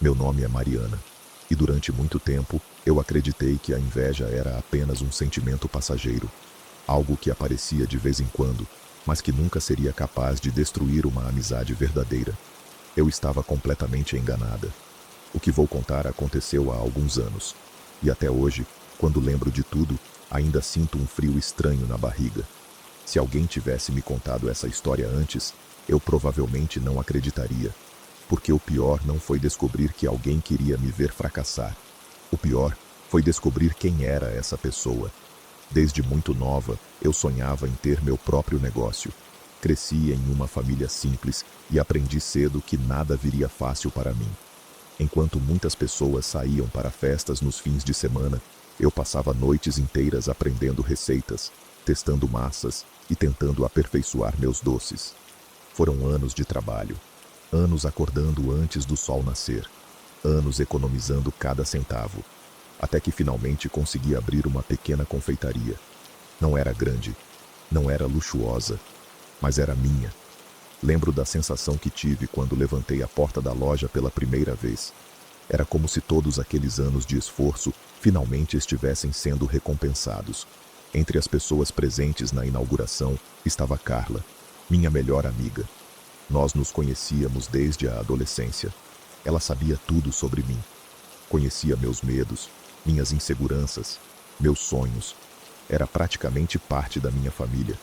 Meu nome é Mariana. E durante muito tempo, eu acreditei que a inveja era apenas um sentimento passageiro, algo que aparecia de vez em quando, mas que nunca seria capaz de destruir uma amizade verdadeira. Eu estava completamente enganada. O que vou contar aconteceu há alguns anos. E até hoje, quando lembro de tudo, ainda sinto um frio estranho na barriga. Se alguém tivesse me contado essa história antes, eu provavelmente não acreditaria. Porque o pior não foi descobrir que alguém queria me ver fracassar. O pior foi descobrir quem era essa pessoa. Desde muito nova, eu sonhava em ter meu próprio negócio. Cresci em uma família simples e aprendi cedo que nada viria fácil para mim. Enquanto muitas pessoas saíam para festas nos fins de semana, eu passava noites inteiras aprendendo receitas, testando massas e tentando aperfeiçoar meus doces. Foram anos de trabalho, anos acordando antes do sol nascer, anos economizando cada centavo, até que finalmente consegui abrir uma pequena confeitaria. Não era grande, não era luxuosa, mas era minha. Lembro da sensação que tive quando levantei a porta da loja pela primeira vez. Era como se todos aqueles anos de esforço finalmente estivessem sendo recompensados. Entre as pessoas presentes na inauguração estava Carla, minha melhor amiga. Nós nos conhecíamos desde a adolescência. Ela sabia tudo sobre mim. Conhecia meus medos, minhas inseguranças, meus sonhos. Era praticamente parte da minha família.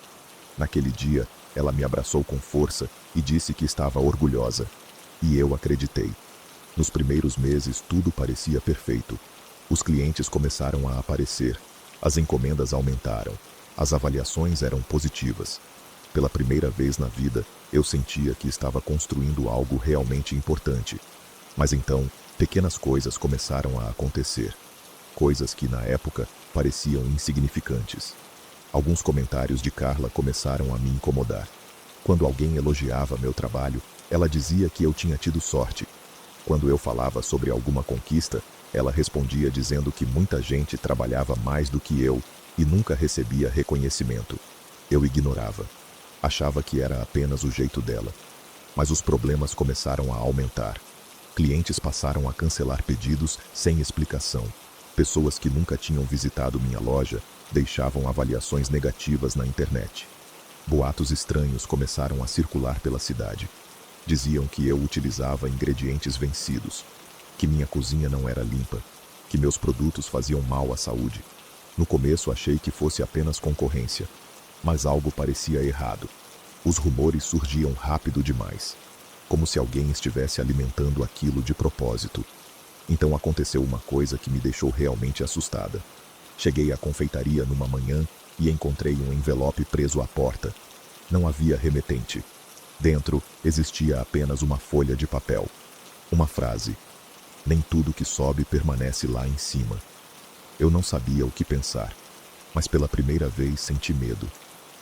Naquele dia, ela me abraçou com força e disse que estava orgulhosa. E eu acreditei. Nos primeiros meses, tudo parecia perfeito. Os clientes começaram a aparecer, as encomendas aumentaram, as avaliações eram positivas. Pela primeira vez na vida, eu sentia que estava construindo algo realmente importante. Mas então, pequenas coisas começaram a acontecer. Coisas que, na época, pareciam insignificantes. Alguns comentários de Carla começaram a me incomodar. Quando alguém elogiava meu trabalho, ela dizia que eu tinha tido sorte. Quando eu falava sobre alguma conquista, ela respondia dizendo que muita gente trabalhava mais do que eu e nunca recebia reconhecimento. Eu ignorava. Achava que era apenas o jeito dela. Mas os problemas começaram a aumentar. Clientes passaram a cancelar pedidos sem explicação. Pessoas que nunca tinham visitado minha loja deixavam avaliações negativas na internet. Boatos estranhos começaram a circular pela cidade. Diziam que eu utilizava ingredientes vencidos, que minha cozinha não era limpa, que meus produtos faziam mal à saúde. No começo achei que fosse apenas concorrência, mas algo parecia errado. Os rumores surgiam rápido demais, como se alguém estivesse alimentando aquilo de propósito. Então aconteceu uma coisa que me deixou realmente assustada. Cheguei à confeitaria numa manhã e encontrei um envelope preso à porta. Não havia remetente. Dentro existia apenas uma folha de papel. Uma frase: "Nem tudo que sobe permanece lá em cima." Eu não sabia o que pensar, mas pela primeira vez senti medo.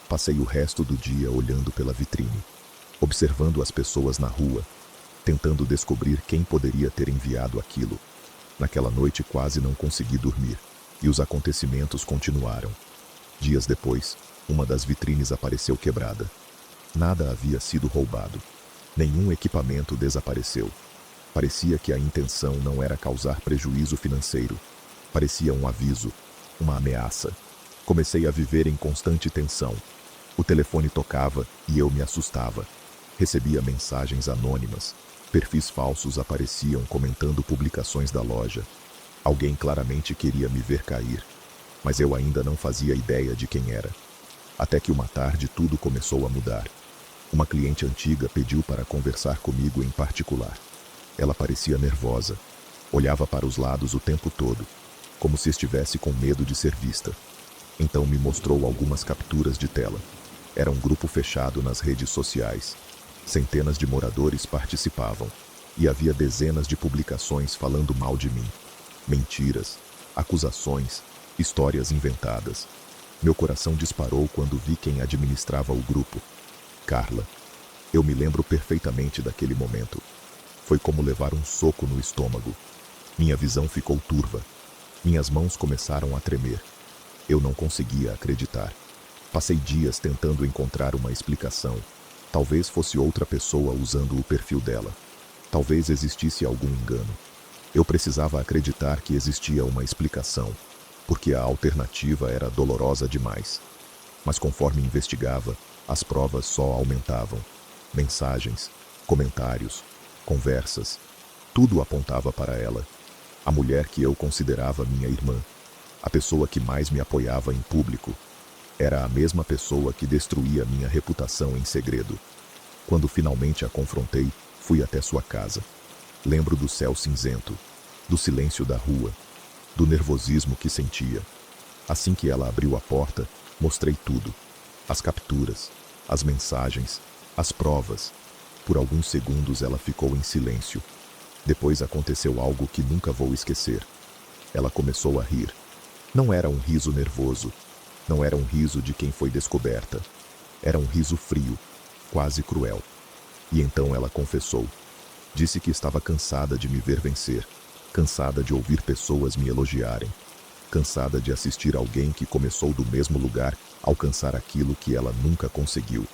Passei o resto do dia olhando pela vitrine, observando as pessoas na rua, tentando descobrir quem poderia ter enviado aquilo. Naquela noite quase não consegui dormir, e os acontecimentos continuaram. Dias depois, uma das vitrines apareceu quebrada. Nada havia sido roubado. Nenhum equipamento desapareceu. Parecia que a intenção não era causar prejuízo financeiro. Parecia um aviso, uma ameaça. Comecei a viver em constante tensão. O telefone tocava e eu me assustava. Recebia mensagens anônimas. Perfis falsos apareciam comentando publicações da loja. Alguém claramente queria me ver cair, mas eu ainda não fazia ideia de quem era. Até que uma tarde tudo começou a mudar. Uma cliente antiga pediu para conversar comigo em particular. Ela parecia nervosa. Olhava para os lados o tempo todo, como se estivesse com medo de ser vista. Então me mostrou algumas capturas de tela. Era um grupo fechado nas redes sociais. Centenas de moradores participavam, e havia dezenas de publicações falando mal de mim. Mentiras, acusações, histórias inventadas. Meu coração disparou quando vi quem administrava o grupo. Carla. Eu me lembro perfeitamente daquele momento. Foi como levar um soco no estômago. Minha visão ficou turva. Minhas mãos começaram a tremer. Eu não conseguia acreditar. Passei dias tentando encontrar uma explicação. Talvez fosse outra pessoa usando o perfil dela. Talvez existisse algum engano. Eu precisava acreditar que existia uma explicação, porque a alternativa era dolorosa demais. Mas conforme investigava, as provas só aumentavam. Mensagens, comentários, conversas, tudo apontava para ela. A mulher que eu considerava minha irmã, a pessoa que mais me apoiava em público, era a mesma pessoa que destruía minha reputação em segredo. Quando finalmente a confrontei, fui até sua casa. Lembro do céu cinzento, do silêncio da rua, do nervosismo que sentia. Assim que ela abriu a porta, mostrei tudo. As capturas, as mensagens, as provas. Por alguns segundos ela ficou em silêncio. Depois aconteceu algo que nunca vou esquecer. Ela começou a rir. Não era um riso nervoso. Não era um riso de quem foi descoberta. Era um riso frio, quase cruel. E então ela confessou. Disse que estava cansada de me ver vencer. Cansada de ouvir pessoas me elogiarem. Cansada de assistir alguém que começou do mesmo lugar alcançar aquilo que ela nunca conseguiu.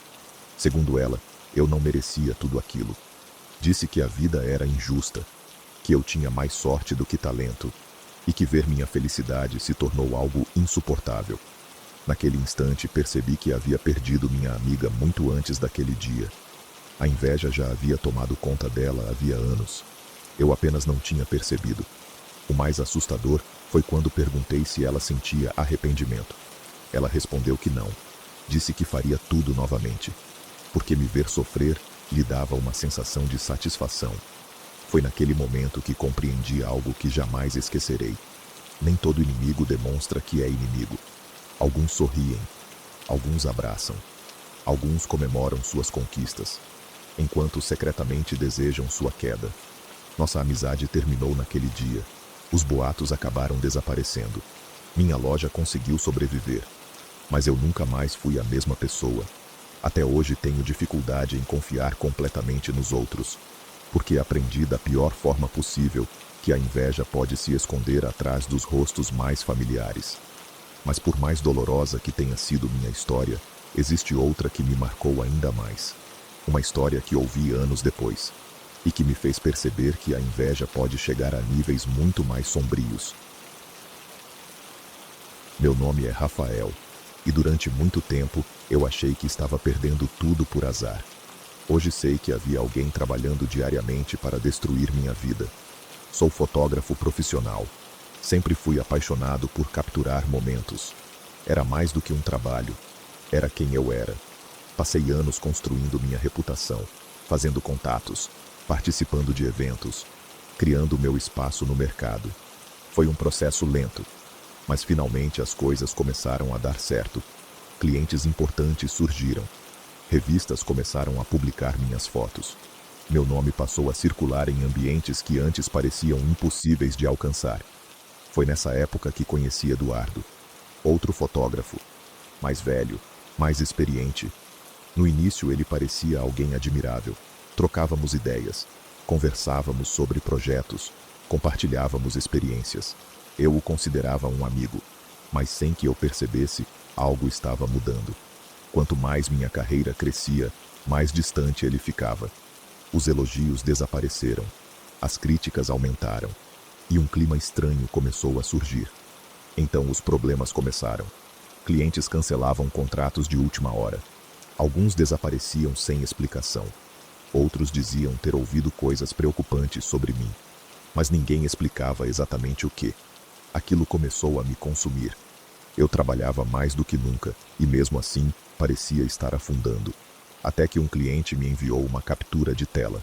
Segundo ela, eu não merecia tudo aquilo. Disse que a vida era injusta, que eu tinha mais sorte do que talento, e que ver minha felicidade se tornou algo insuportável. Naquele instante percebi que havia perdido minha amiga muito antes daquele dia. A inveja já havia tomado conta dela havia anos. Eu apenas não tinha percebido. O mais assustador foi quando perguntei se ela sentia arrependimento. Ela respondeu que não. Disse que faria tudo novamente, porque me ver sofrer lhe dava uma sensação de satisfação. Foi naquele momento que compreendi algo que jamais esquecerei. Nem todo inimigo demonstra que é inimigo. Alguns sorriem, alguns abraçam, alguns comemoram suas conquistas, enquanto secretamente desejam sua queda. Nossa amizade terminou naquele dia. Os boatos acabaram desaparecendo. Minha loja conseguiu sobreviver. Mas eu nunca mais fui a mesma pessoa. Até hoje tenho dificuldade em confiar completamente nos outros, porque aprendi da pior forma possível que a inveja pode se esconder atrás dos rostos mais familiares. Mas por mais dolorosa que tenha sido minha história, existe outra que me marcou ainda mais. Uma história que ouvi anos depois, e que me fez perceber que a inveja pode chegar a níveis muito mais sombrios. Meu nome é Rafael, e durante muito tempo eu achei que estava perdendo tudo por azar. Hoje sei que havia alguém trabalhando diariamente para destruir minha vida. Sou fotógrafo profissional. Sempre fui apaixonado por capturar momentos. Era mais do que um trabalho. Era quem eu era. Passei anos construindo minha reputação, fazendo contatos, participando de eventos, criando meu espaço no mercado. Foi um processo lento, mas finalmente as coisas começaram a dar certo. Clientes importantes surgiram. Revistas começaram a publicar minhas fotos. Meu nome passou a circular em ambientes que antes pareciam impossíveis de alcançar. Foi nessa época que conheci Eduardo, outro fotógrafo, mais velho, mais experiente. No início ele parecia alguém admirável. Trocávamos ideias, conversávamos sobre projetos, compartilhávamos experiências. Eu o considerava um amigo, mas sem que eu percebesse, algo estava mudando. Quanto mais minha carreira crescia, mais distante ele ficava. Os elogios desapareceram, as críticas aumentaram, e um clima estranho começou a surgir. Então os problemas começaram. Clientes cancelavam contratos de última hora. Alguns desapareciam sem explicação. Outros diziam ter ouvido coisas preocupantes sobre mim. Mas ninguém explicava exatamente o que. Aquilo começou a me consumir. Eu trabalhava mais do que nunca, e mesmo assim, parecia estar afundando. Até que um cliente me enviou uma captura de tela.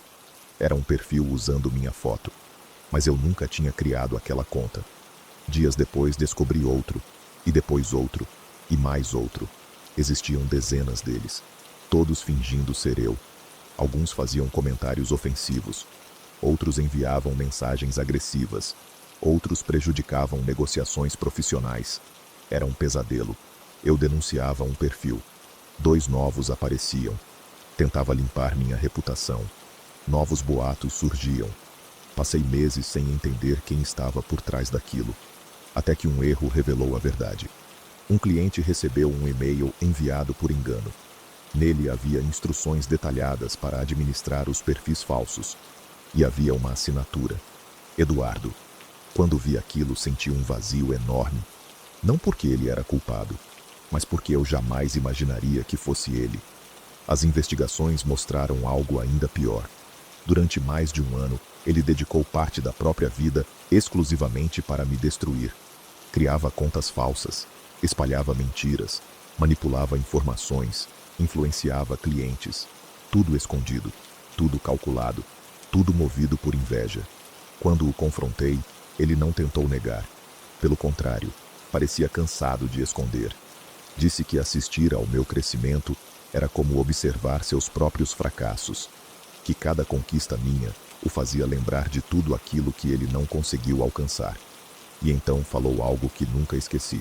Era um perfil usando minha foto. Mas eu nunca tinha criado aquela conta. Dias depois descobri outro, e depois outro, e mais outro. Existiam dezenas deles, todos fingindo ser eu. Alguns faziam comentários ofensivos, outros enviavam mensagens agressivas, outros prejudicavam negociações profissionais. Era um pesadelo. Eu denunciava um perfil. 2 novos apareciam. Tentava limpar minha reputação. Novos boatos surgiam. Passei meses sem entender quem estava por trás daquilo, até que um erro revelou a verdade. Um cliente recebeu um e-mail enviado por engano. Nele havia instruções detalhadas para administrar os perfis falsos. E havia uma assinatura: Eduardo. Quando vi aquilo, senti um vazio enorme. Não porque ele era culpado, mas porque eu jamais imaginaria que fosse ele. As investigações mostraram algo ainda pior. Durante mais de um ano, ele dedicou parte da própria vida exclusivamente para me destruir. Criava contas falsas, espalhava mentiras, manipulava informações, influenciava clientes. Tudo escondido, tudo calculado, tudo movido por inveja. Quando o confrontei, ele não tentou negar. Pelo contrário, parecia cansado de esconder. Disse que assistir ao meu crescimento era como observar seus próprios fracassos, que cada conquista minha o fazia lembrar de tudo aquilo que ele não conseguiu alcançar. E então falou algo que nunca esqueci: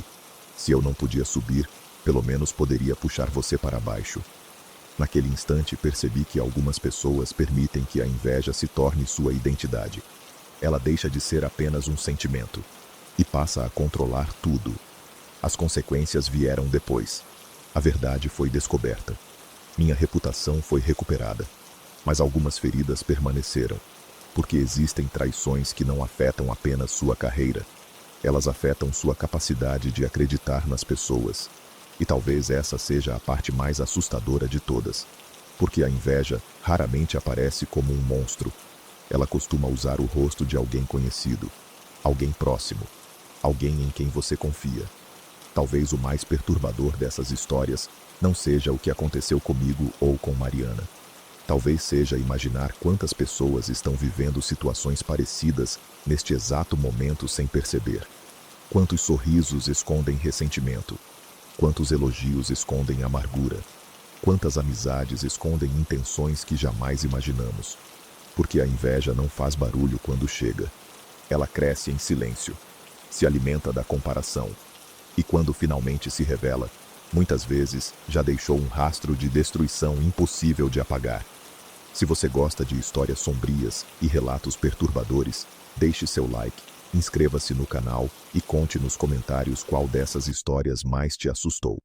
se eu não podia subir, pelo menos poderia puxar você para baixo. Naquele instante percebi que algumas pessoas permitem que a inveja se torne sua identidade. Ela deixa de ser apenas um sentimento e passa a controlar tudo. As consequências vieram depois. A verdade foi descoberta. Minha reputação foi recuperada. Mas algumas feridas permaneceram, porque existem traições que não afetam apenas sua carreira. Elas afetam sua capacidade de acreditar nas pessoas. E talvez essa seja a parte mais assustadora de todas, porque a inveja raramente aparece como um monstro. Ela costuma usar o rosto de alguém conhecido, alguém próximo, alguém em quem você confia. Talvez o mais perturbador dessas histórias não seja o que aconteceu comigo ou com Mariana. Talvez seja imaginar quantas pessoas estão vivendo situações parecidas neste exato momento sem perceber. Quantos sorrisos escondem ressentimento? Quantos elogios escondem amargura? Quantas amizades escondem intenções que jamais imaginamos? Porque a inveja não faz barulho quando chega. Ela cresce em silêncio, se alimenta da comparação. E quando finalmente se revela, muitas vezes já deixou um rastro de destruição impossível de apagar. Se você gosta de histórias sombrias e relatos perturbadores, deixe seu like, inscreva-se no canal e conte nos comentários qual dessas histórias mais te assustou.